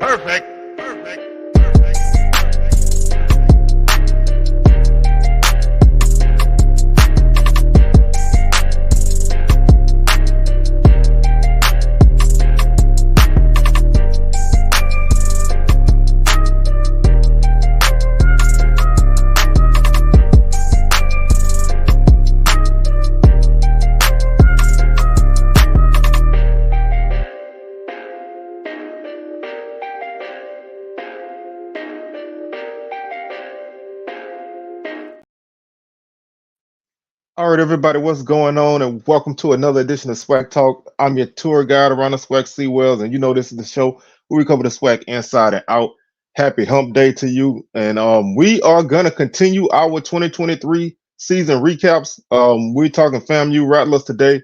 Perfect. Perfect. All right, everybody, what's going on? And welcome to another edition of SWAC Talk. I'm your tour guide around the SWAC Seawells, and you know this is the show where we cover the SWAC inside and out. Happy Hump Day to you, and we are gonna continue our 2023 season recaps. We're talking FAMU Rattlers today.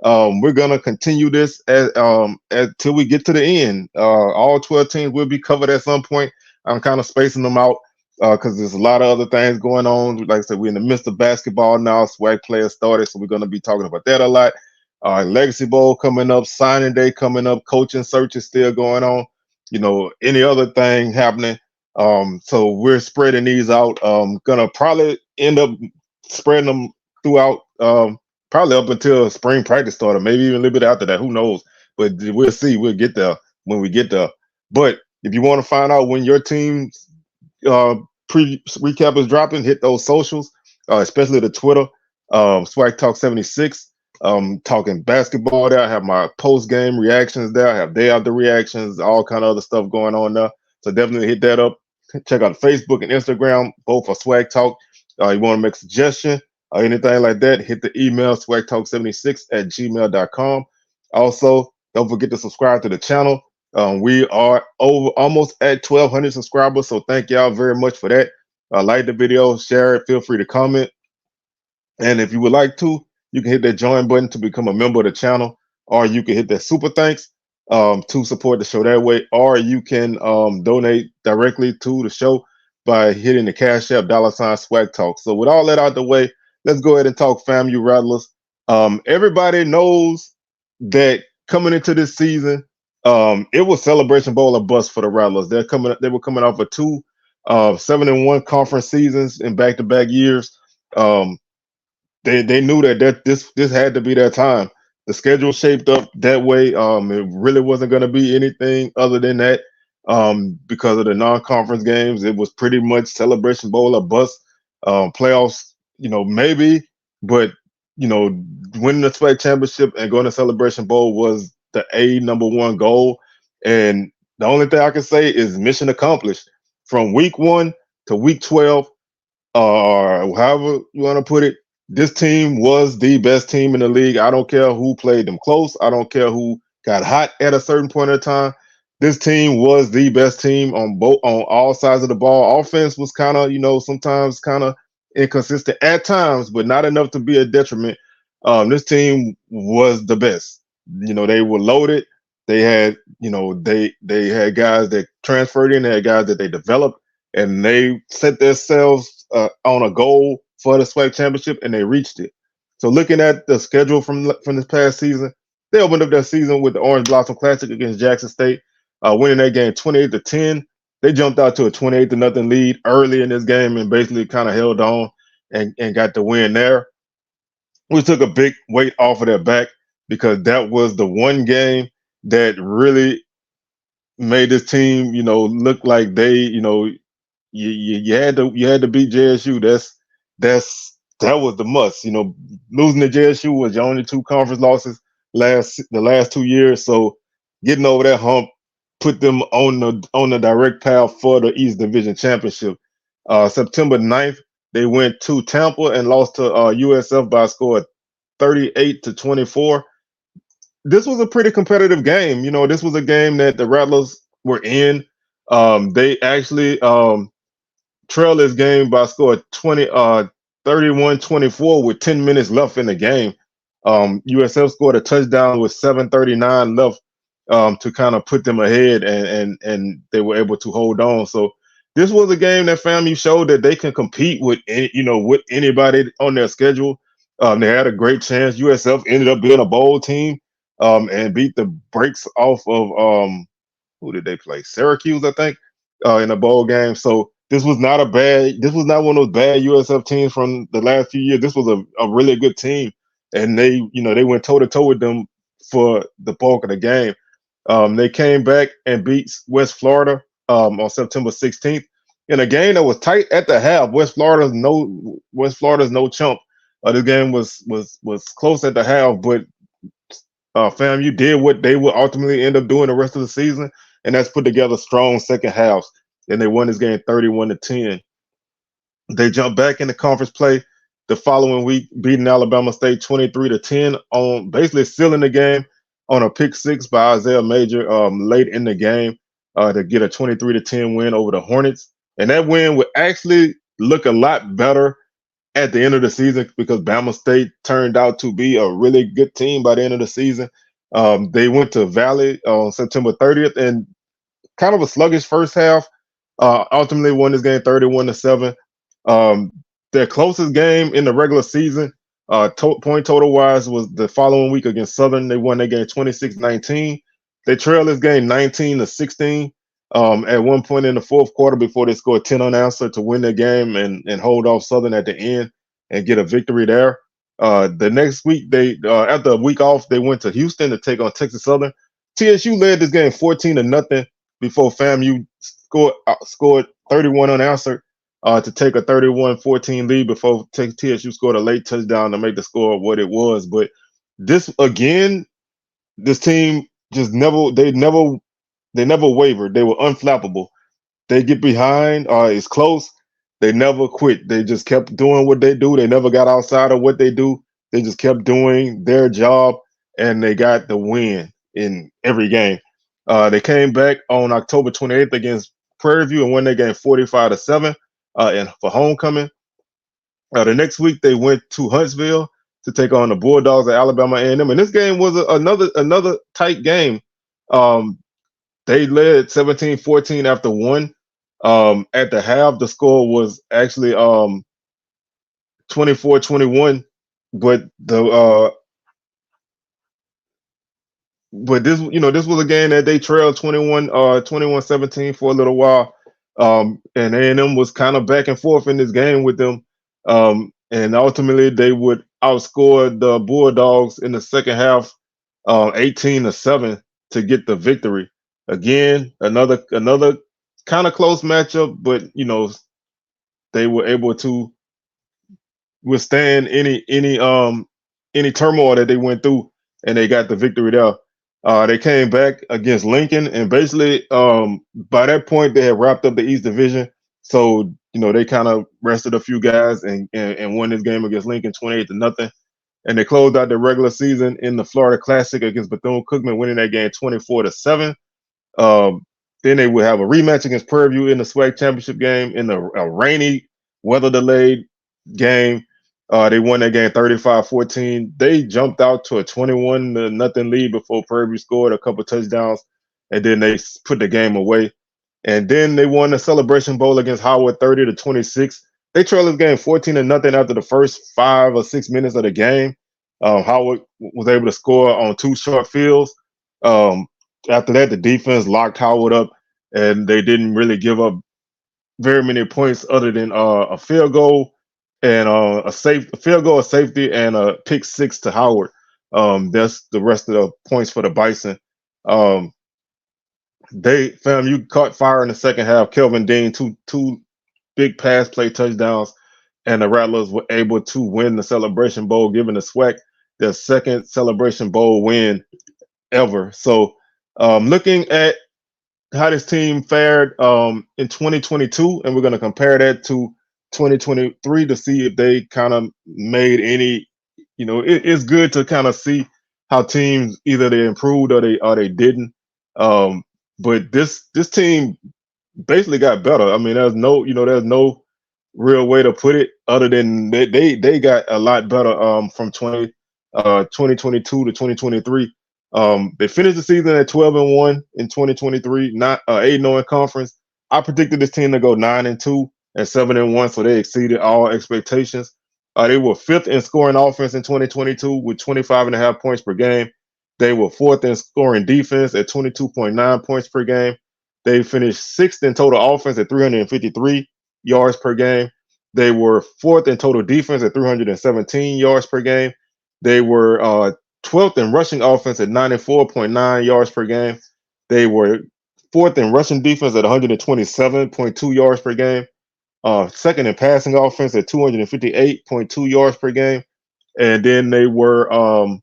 We're gonna continue this till we get to the end. All 12 teams will be covered at some point. I'm kind of spacing them out because there's a lot of other things going on. Like I said, we're in the midst of basketball now. SWAC players started, so we're going to be talking about that a lot. Legacy Bowl coming up, signing day coming up, coaching search is still going on. You know, any other thing happening. So we're spreading these out. Gonna probably end up spreading them throughout, probably up until spring practice started, maybe even a little bit after that. Who knows? But we'll see. We'll get there when we get there. But if you want to find out when your team's recap is dropping, hit those socials, especially the Twitter, Swag Talk 76. Talking basketball there. I have my post game reactions there. I have day after reactions, all kind of other stuff going on there. So definitely hit that up. Check out Facebook and Instagram, both for Swag Talk. You want to make a suggestion or anything like that, hit the email swagtalk76@gmail.com. Also, don't forget to subscribe to the channel. We are over almost at 1,200 subscribers, so thank y'all very much for that. Like the video, share it, feel free to comment. And if you would like to, you can hit that join button to become a member of the channel, or you can hit that super thanks to support the show that way, or you can donate directly to the show by hitting the Cash App $Swag Talk. So with all that out the way, let's go ahead and talk FAMU Rattlers. Everybody knows that coming into this season, it was Celebration Bowl or bust for the Rattlers. They were coming off of two 7-1 conference seasons in back-to-back years. They knew that this had to be their time. The schedule shaped up that way. It really wasn't going to be anything other than that because of the non-conference games. It was pretty much Celebration Bowl or bust. Playoffs, maybe, but winning the SWAC championship and going to Celebration Bowl was the number one goal. And the only thing I can say is mission accomplished. From week 1 to week 12, or however you want to put it, this team was the best team in the league. I don't care who played them close. I don't care who got hot at a certain point in time. This team was the best team on all sides of the ball. Offense was kind of, sometimes kind of inconsistent at times, but not enough to be a detriment. This team was the best. They were loaded. They had, they had guys that transferred in. They had guys that they developed, and they set themselves on a goal for the SWAC championship, and they reached it. So looking at the schedule from this past season, they opened up their season with the Orange Blossom Classic against Jackson State, winning that game 28-10. They jumped out to a 28-0 lead early in this game and basically kind of held on and got the win there. We took a big weight off of their back because that was the one game that really made this team, look like they, you had to beat JSU. That was the must. Losing to JSU was your only 2 conference losses the last 2 years. So getting over that hump put them on the direct path for the East Division Championship. September 9th, they went to Tampa and lost to USF by a score of 38-24. This was a pretty competitive game. This was a game that the Rattlers were in. They actually trailed this game by a score of 31-24 with 10 minutes left in the game. USF scored a touchdown with 7:39 left to kind of put them ahead, and they were able to hold on. So this was a game that FAMU showed that they can compete with anybody on their schedule. They had a great chance. USF ended up being a bowl team and beat the brakes off of who did they play? Syracuse, I think, in a bowl game. So this was not one of those bad USF teams from the last few years. This was a really good team, and they went toe to toe with them for the bulk of the game. They came back and beat West Florida on September 16th in a game that was tight at the half. West Florida's no chump. This game was close at the half, but you did what they would ultimately end up doing the rest of the season, and that's put together strong second halves. And they won this game 31-10. They jumped back into conference play the following week, beating Alabama State 23-10 on basically sealing the game on a pick six by Isaiah Major late in the game to get a 23-10 win over the Hornets. And that win would actually look a lot better at the end of the season because Bama State turned out to be a really good team by the end of the season. They went to Valley on September 30th and kind of a sluggish first half. Ultimately won this game 31-7. Their closest game in the regular season, point total wise, was the following week against Southern. They won that game 26-19. They trailed this game 19-16 at one point in the fourth quarter before they scored 10 unanswered to win the game and hold off Southern at the end and get a victory there. The next week, after a week off, they went to Houston to take on Texas Southern. TSU led this game 14-0 before FAMU scored 31 unanswered to take a 31-14 lead before TSU scored a late touchdown to make the score what it was. But this team just never wavered. They were unflappable. They get behind, it's close. They never quit. They just kept doing what they do. They never got outside of what they do. They just kept doing their job, and they got the win in every game. They came back on October 28th against Prairie View and won that game 45-7 and for homecoming. The next week, they went to Huntsville to take on the Bulldogs at Alabama A&M, and this game was another tight game. They led 17-14 after one. At the half, the score was actually 24-21, but this was a game that they trailed 21-17 for a little while. And A&M was kind of back and forth in this game with them. And ultimately they would outscore the Bulldogs in the second half 18-7 to get the victory. Again, another kind of close matchup, but they were able to withstand any turmoil that they went through, and they got the victory there. They came back against Lincoln, and basically by that point they had wrapped up the East Division. So they kind of rested a few guys and won this game against Lincoln 28-0. And they closed out the regular season in the Florida Classic against Bethune-Cookman, winning that game 24-7. Then they would have a rematch against Prairie View in the SWAC Championship game in a rainy, weather-delayed game. They won that game 35-14. They jumped out to a 21-0 lead before Prairie View scored a couple touchdowns, and then they put the game away. And then they won the Celebration Bowl against Howard 30-26. They trailed this game 14-0 after the first 5 or 6 minutes of the game. Howard was able to score on 2 short fields. After that, the defense locked Howard up, and they didn't really give up very many points other than a field goal and a field goal, a safety, and a pick six to Howard. That's the rest of the points for the Bison. You caught fire in the second half. Kelvin Dean, two big pass play touchdowns, and the Rattlers were able to win the Celebration Bowl, giving the SWAC their second Celebration Bowl win ever. So looking at how this team fared in 2022, and we're going to compare that to 2023 to see if they kind of made any, it's good to kind of see how teams either they improved or they didn't. But this team basically got better. I mean, there's no real way to put it other than they got a lot better from 2022 to 2023. They finished the season at 12-1 in 2023, not 8-0 in conference. I predicted this team to go 9-2 and 7-1, so they exceeded all expectations. They were 5th in scoring offense in 2022 with 25.5 points per game. They were 4th in scoring defense at 22.9 points per game. They finished sixth in total offense at 353 yards per game. They were fourth in total defense at 317 yards per game. They were 12th in rushing offense at 94.9 yards per game. They were fourth in rushing defense at 127.2 yards per game. Second in passing offense at 258.2 yards per game. And then they were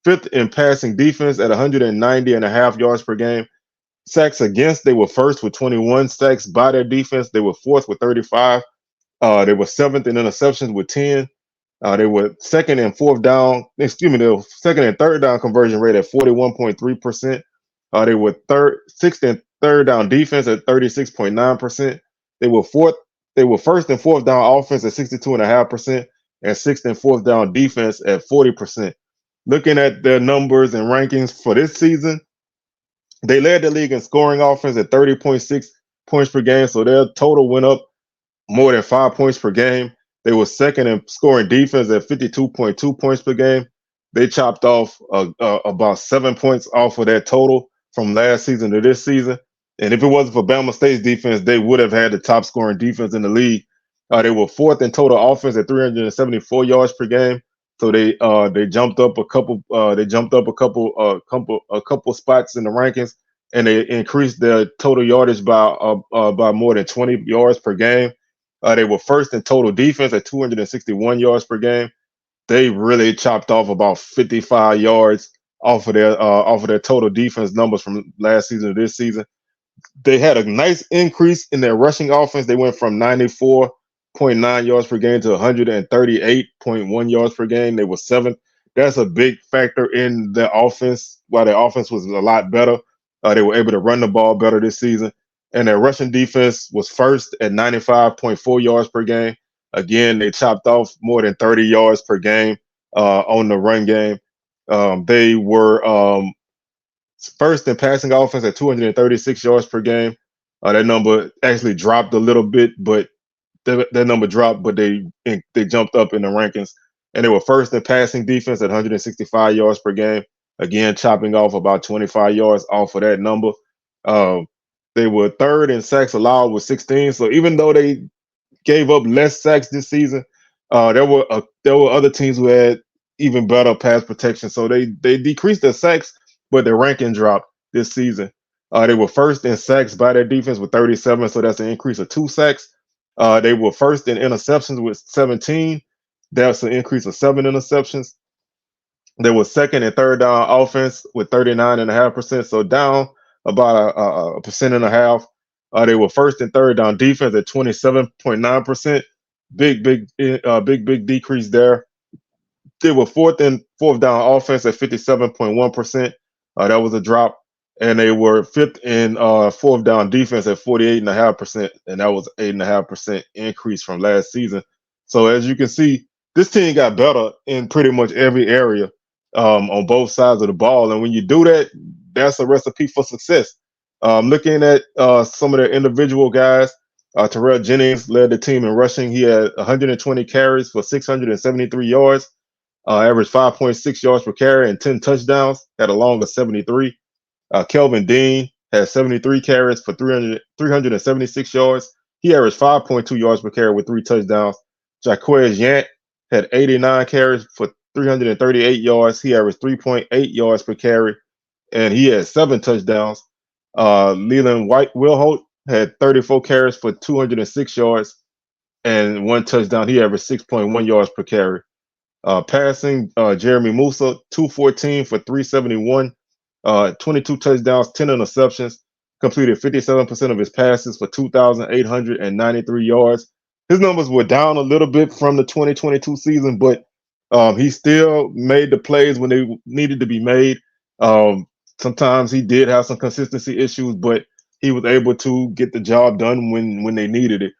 fifth in passing defense at 190.5 yards per game. Sacks against, they were first with 21 sacks by their defense. They were fourth with 35. They were seventh in interceptions with 10. They were second and fourth down, excuse me, they were second and third down conversion rate at 41.3%. They were sixth and third down defense at 36.9%. They were fourth, they were first and fourth down offense at 62.5%, and sixth and fourth down defense at 40%. Looking at their numbers and rankings for this season, they led the league in scoring offense at 30.6 points per game, so their total went up more than 5 points per game. They were second in scoring defense at 52.2 points per game. They chopped off about 7 points off of that total from last season to this season. And if it wasn't for Bama State's defense, they would have had the top scoring defense in the league. They were fourth in total offense at 374 yards per game. So they jumped up a couple spots in the rankings, and they increased their total yardage by more than 20 yards per game. They were first in total defense at 261 yards per game. They really chopped off about 55 yards off of their total defense numbers from last season to this season. They had a nice increase in their rushing offense. They went from 94.9 yards per game to 138.1 yards per game. They were seventh. That's a big factor in their offense. While their offense was a lot better, they were able to run the ball better this season. And their rushing defense was first at 95.4 yards per game. Again, they chopped off more than 30 yards per game on the run game. They were first in passing offense at 236 yards per game. That number actually dropped a little bit, but that number dropped, but they jumped up in the rankings. And they were first in passing defense at 165 yards per game. Again, chopping off about 25 yards off of that number. They were third in sacks allowed with 16. So even though they gave up less sacks this season, there were other teams who had even better pass protection. So they decreased their sacks, but their ranking dropped this season. They were first in sacks by their defense with 37, so that's an increase of 2 sacks. They were first in interceptions with 17. That's an increase of 7 interceptions. They were second and third down offense with 39.5%, so down about a percent and a half. They were first and third down defense at 27.9%. Big decrease there. They were fourth and fourth down offense at 57.1%. That was a drop. And they were fifth in fourth down defense at 48.5%, and that was 8.5% increase from last season. So as you can see, this team got better in pretty much every area on both sides of the ball. And when you do that, that's a recipe for success. Looking at some of their individual guys, Terrell Jennings led the team in rushing. He had 120 carries for 673 yards, averaged 5.6 yards per carry and 10 touchdowns, had a long of 73. Kelvin Dean had 73 carries for 376 yards. He averaged 5.2 yards per carry with 3 touchdowns. Jaquez Yant had 89 carries for 338 yards. He averaged 3.8 yards per carry, and he had 7 touchdowns. Leland Wilholt had 34 carries for 206 yards and 1 touchdown. He averaged 6.1 yards per carry. Passing, Jeremy Musa, 214 for 371. 22 touchdowns, 10 interceptions, completed 57% of his passes for 2,893 yards. His numbers were down a little bit from the 2022 season, but he still made the plays when they needed to be made. Sometimes he did have some consistency issues, but he was able to get the job done when they needed it.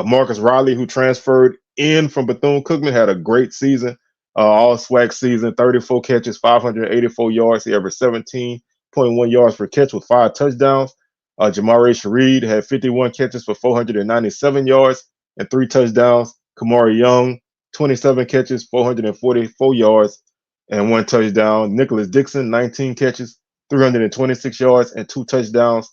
Marcus Riley, who transferred in from Bethune-Cookman, had a great season. All SWAC season, 34 catches, 584 yards. He averaged 17.1 yards per catch with 5 touchdowns. Jamare Shareed had 51 catches for 497 yards and 3 touchdowns. Kamari Young, 27 catches, 444 yards and 1 touchdown. Nicholas Dixon, 19 catches, 326 yards and 2 touchdowns.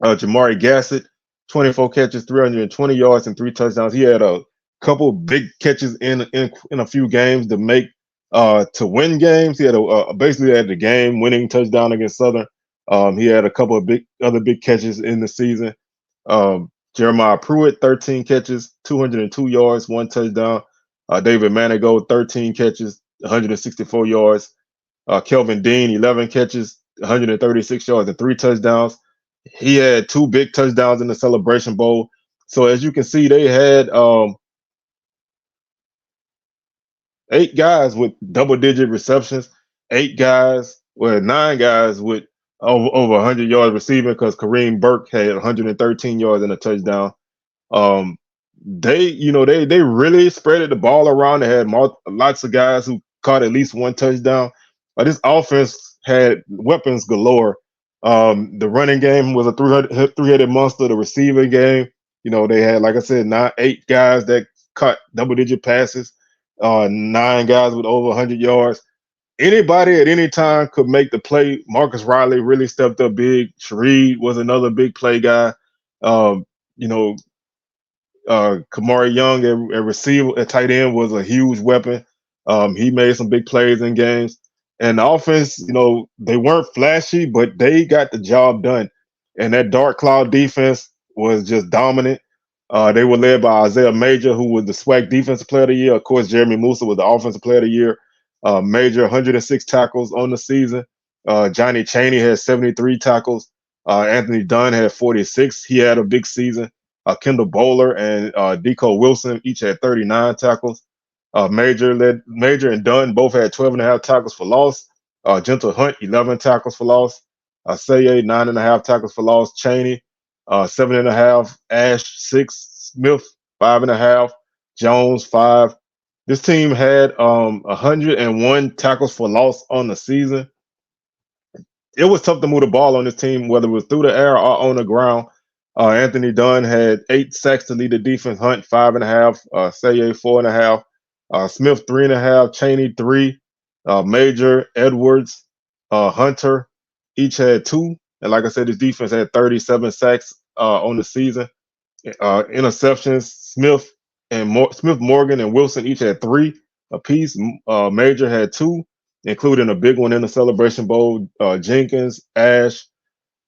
Jamari Gassett, 24 catches, 320 yards, and 3 touchdowns. He had a couple big catches in a few games to make to win games. He had basically had the game winning touchdown against Southern. He had a couple of other big catches in the season. Jeremiah Pruitt, 13 catches, 202 yards, 1 touchdown. David Manigault, 13 catches, 164 yards. Kelvin Dean, 11 catches, 136 yards, and 3 touchdowns. He had 2 big touchdowns in the Celebration Bowl. So as you can see, they had 8 guys with double-digit receptions, 8 guys, well, 9 guys with over 100 yards receiving because Kareem Burke had 113 yards and a touchdown. Um, they really spreaded the ball around. They had lots of guys who caught at least 1 touchdown. This offense had weapons galore. The running game was a three-headed monster. The receiving game, they had, like I said, 8 guys that caught double-digit passes. 9 guys with over 100 yards. Anybody at any time could make the play. Marcus Riley really stepped up big. Shareed was another big play guy. You know, Kamari Young at receiver, at tight end was a huge weapon. He made some big plays in games. And the offense, they weren't flashy, but they got the job done. And that Dark Cloud defense was just dominant. They were led by Isaiah Major, who was the SWAC Defensive Player of the Year. Of course, Jeremy Musa was the Offensive Player of the Year. Major, 106 tackles on the season. Johnny Chaney had 73 tackles. Anthony Dunn had 46. He had a big season. Kendall Bowler and Deco Wilson each had 39 tackles. Major and Dunn both had 12 and a half tackles for loss. Gentle Hunt, 11 tackles for loss. Saye, 9.5 tackles for loss. Chaney, 7.5. Ash, 6. Smith, 5.5. Jones, 5. This team had 101 tackles for loss on the season. It was tough to move the ball on this team, whether it was through the air or on the ground. Anthony Dunn had 8 sacks to lead the defense. Hunt, 5.5. Saye, 4.5. Smith, 3.5. Chaney, 3. Major, Edwards, Hunter, each had 2. And like I said, this defense had 37 sacks on the season. Interceptions, Smith, Morgan, and Wilson each had 3 apiece. Major had 2, including a big one in the Celebration Bowl. Jenkins, Ash,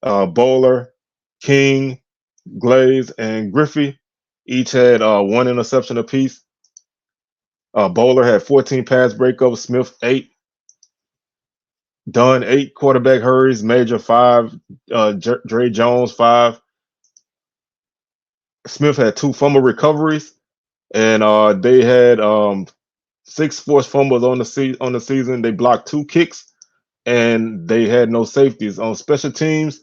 Bowler, King, Glaze, and Griffey each had 1 interception apiece. Bowler had 14 pass breakups. Smith, 8. Dunn, 8 quarterback hurries. Major, 5. Dre Jones, 5. Smith had 2 fumble recoveries, and they had 6 forced fumbles on the season. They blocked 2 kicks, and they had no safeties on special teams.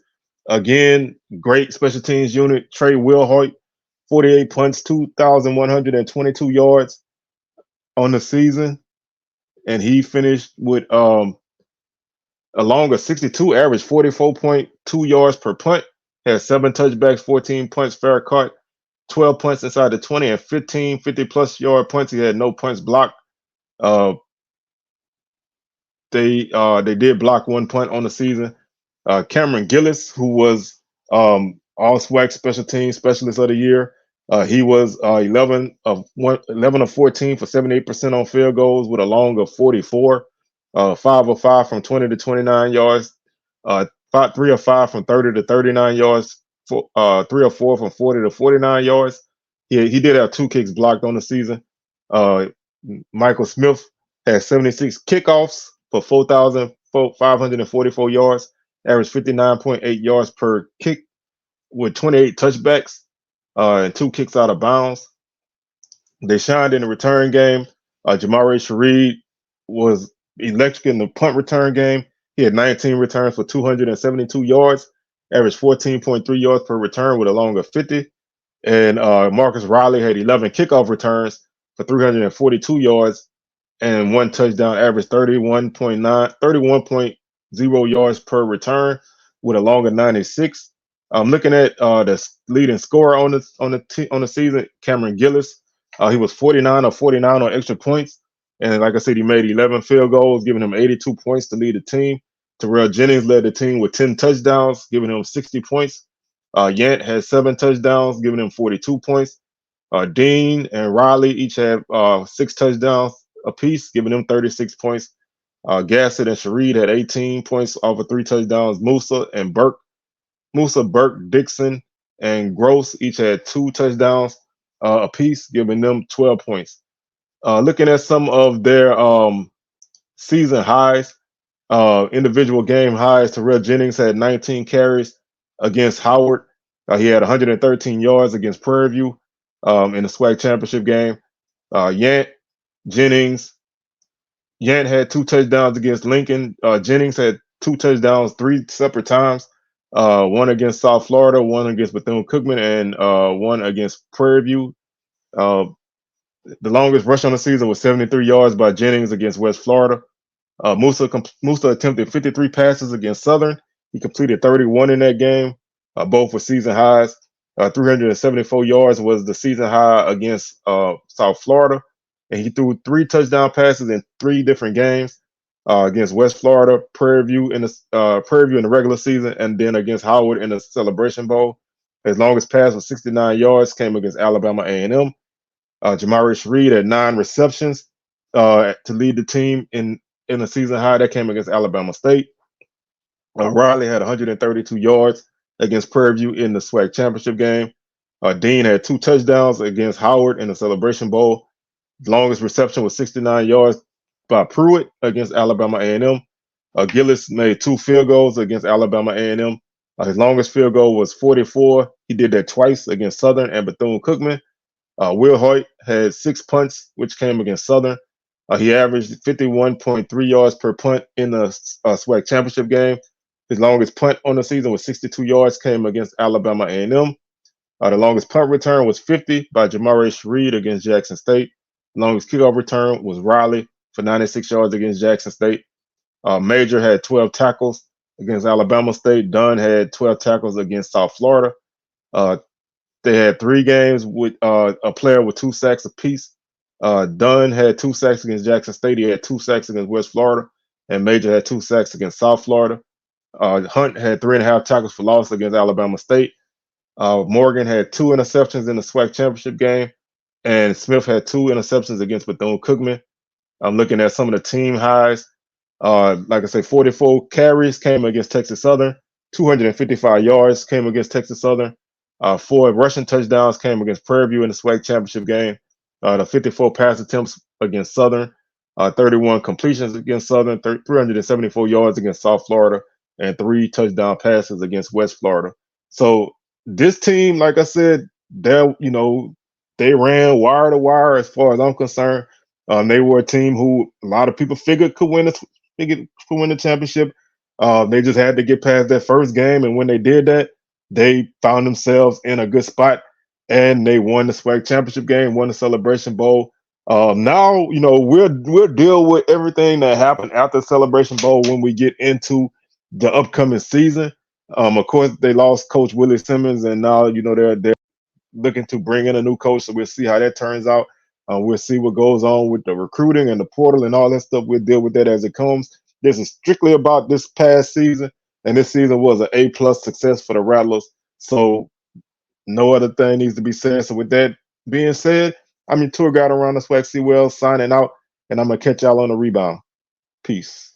Again, great special teams unit. Trey Wilhoit, 48 punts, 2,122 yards on the season, and he finished with a longer 62 average, 44.2 yards per punt. Had 7 touchbacks, 14 punts fair caught, 12 punts inside the 20, and 15 50-plus yard punts. He had no punts blocked. They did block 1 punt on the season. Cameron Gillis, who was all SWAC special team specialist of the year, he was 11 of 14 for 78% on field goals with a long of 44, 5 of 5 from 20 to 29 yards, 3 of 5 from 30 to 39 yards, 3 or 4 from 40 to 49 yards. He did have 2 kicks blocked on the season. Michael Smith had 76 kickoffs for 4,544 yards, averaged 59.8 yards per kick with 28 touchbacks and 2 kicks out of bounds. They shined in the return game. Jamari Shareed was electric in the punt return game. He had 19 returns for 272 yards, averaged 14.3 yards per return with a long of 50. And Marcus Riley had 11 kickoff returns for 342 yards and 1 touchdown, average 31.0 yards per return with a long of 96. I'm looking at the leading scorer on the season, Cameron Gillis. He was 49 of 49 on extra points, and like I said, he made 11 field goals, giving him 82 points to lead the team. Terrell Jennings led the team with 10 touchdowns, giving him 60 points. Yant had 7 touchdowns, giving him 42 points. Dean and Riley each had 6 touchdowns apiece, giving them 36 points. Gassett and Shareed had 18 points off of 3 touchdowns. Musa, Burke, Dixon, and Gross each had 2 touchdowns apiece, giving them 12 points. Looking at some of their season highs, individual game highs, Terrell Jennings had 19 carries against Howard. He had 113 yards against Prairie View in the SWAC Championship game. Yant, Jennings, Yant had 2 touchdowns against Lincoln. Jennings had 2 touchdowns 3 separate times. One against South Florida, one against Bethune-Cookman, and one against Prairie View. Uh, the longest rush on the season was 73 yards by Jennings against West Florida. Musa attempted 53 passes against Southern. He completed 31 in that game. Both were season highs. 374 yards was the season high against South Florida, and he threw 3 touchdown passes in 3 different games against West Florida, Prairie View in the regular season, and then against Howard in the Celebration Bowl. His longest pass was 69 yards, came against Alabama A&M. Jamarius Reed had 9 receptions to lead the team in the season high. That came against Alabama State. Riley had 132 yards against Prairie View in the SWAC Championship game. Dean had 2 touchdowns against Howard in the Celebration Bowl. The longest reception was 69 yards by Pruitt against Alabama A&M. Gillis made 2 field goals against Alabama A&M. His longest field goal was 44. He did that twice against Southern and Bethune-Cookman. Will Hoyt had 6 punts, which came against Southern. He averaged 51.3 yards per punt in the SWAC Championship game. His longest punt on the season was 62 yards, came against Alabama A&M. The longest punt return was 50 by Jamarius Reed against Jackson State. The longest kickoff return was Riley for 96 yards against Jackson State. Major had 12 tackles against Alabama State. Dunn had 12 tackles against South Florida. They had 3 games with a player with 2 sacks apiece. Dunn had 2 sacks against Jackson State. He had 2 sacks against West Florida, and Major had 2 sacks against South Florida. Hunt had 3.5 tackles for loss against Alabama State. Morgan had 2 interceptions in the SWAC Championship game, and Smith had 2 interceptions against Bethune-Cookman. I'm looking at some of the team highs. Like I say, 44 carries came against Texas Southern. 255 yards came against Texas Southern. 4 rushing touchdowns came against Prairie View in the SWAC Championship game. The 54 pass attempts against Southern. 31 completions against Southern. 374 yards against South Florida, and 3 touchdown passes against West Florida. So this team, like I said, they ran wire to wire as far as I'm concerned. They were a team who a lot of people figured could win the championship. They just had to get past that first game, and when they did that, they found themselves in a good spot, and they won the SWAC Championship game, won the Celebration Bowl. Now, we'll deal with everything that happened after the Celebration Bowl when we get into the upcoming season. Of course, they lost Coach Willie Simmons, and now they're looking to bring in a new coach. So we'll see how that turns out. We'll see what goes on with the recruiting and the portal and all that stuff. We'll deal with that as it comes. This is strictly about this past season, and this season was an A+ success for the Rattlers. So no other thing needs to be said. So with that being said, I'm your tour guide around the SWAC C-Well signing out, and I'm gonna catch y'all on the rebound. Peace.